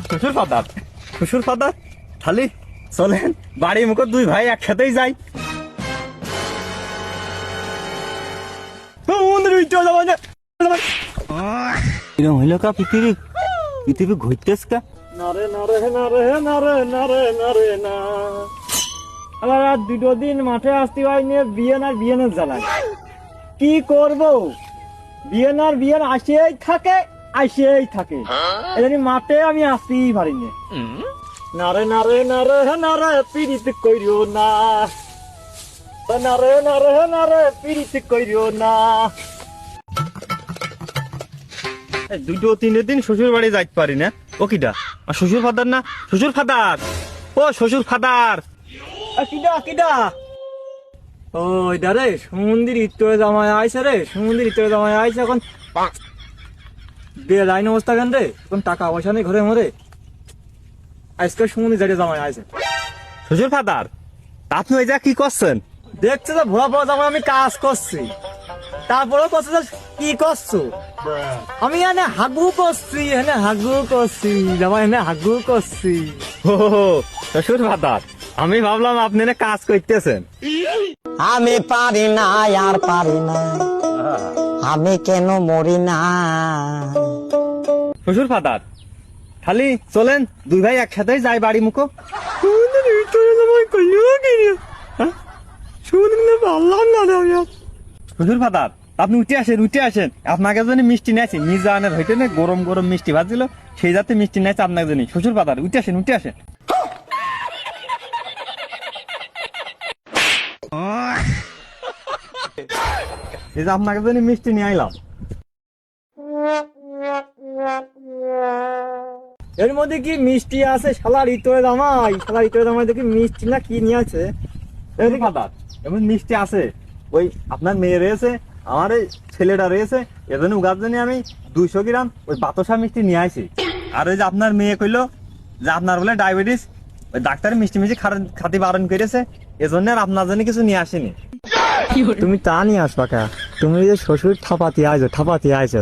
শ্বশুর ফাদার খালি চলেন বাড়ি মুখো দুই ভাই একসাথেই যাই। এরকম হইল কা পৃথিবী ঘুরতেস কা আর দুটো দিন মাঠে আসতে হয়নি বিয়েনার জ্বালায় কি করব। বিয়েনার আসেই থাকে এই মাঠে আমি আসতেই পারিনি। নারে পিড়িত কইরিও না, নারে পিড়িত কইরিও না। দুটো তিনের দিন শ্বশুর বাড়ি যাইতে পারি না। ও কিটা শ্বশুর ফাদার না? শ্বশুর ফাদার, ও শ্বশুর ফাদার। কিডা ওই রে সমুদ্রের ইত্তরে জামাই আইসে রে, সমুদ্রের ইত্তরে জামাই আইসে। এখন বেলাইন অবস্থা কেন রে, এখন টাকা পয়সা নেই ঘরে মরে। আজকে সমুদ্রে যাইতে জামাই আইসে। শ্বশুর ফাদার আপনি ওই যা কি করছেন? দেখছে যে ভোলা ভোলা জামাই আমি কাজ করছি, তারপরেও করছে যে কি করছো। আমি এনে হাগু করছি জামাই, এনে হাগু করছি। ও শ্বশুর ফাদার, আমি ভাবলাম আপনি না কাজ করতেছেন। আমি পারি না আর পারি না, আমি কেন মরি না। শ্বশুর ফাদার খালি চলেন দুই ভাই একসাথেই যাই বাড়ি মুখো। শ্বশুর ফাদার আপনি উঠে আসেন আপনাকে জন্য মিষ্টি নিয়েছি, মিজানের হইতে না গরম গরম মিষ্টি ভাজছিল, সেই যাতে মিষ্টি নিয়েছে আপনাকে জন্য। শ্বশুর ফাদার উঠে আসেন এই যে আপনাকে জন্য মিষ্টি নিয়ে আইলাম। এর মধ্যে কি মিষ্টি আছে? শালার ইতরে জামাই দেখি মিষ্টি না কি নিয়ে আছে। ফাদার এমন মিষ্টি আছে, ওই আপনার মেয়ে রয়েছে, আমার এই ছেলেটা রয়েছে, এজন্য উগার জন্য আমি 200 গ্রাম ওই বাতাসা মিষ্টি নিয়ে আসি। আর ওই যে আপনার মেয়ে কইলো যে আপনার বলে ডায়াবেটিস, ওই ডাক্তার মিষ্টি খাতে বারণ করেছে, এজন্য আর আপনার জন্য কিছু নিয়ে আসেনি। তুমি তা নিয়ে আসবা কা? তুমি যে শ্বশুর ঠাপাতি আইছো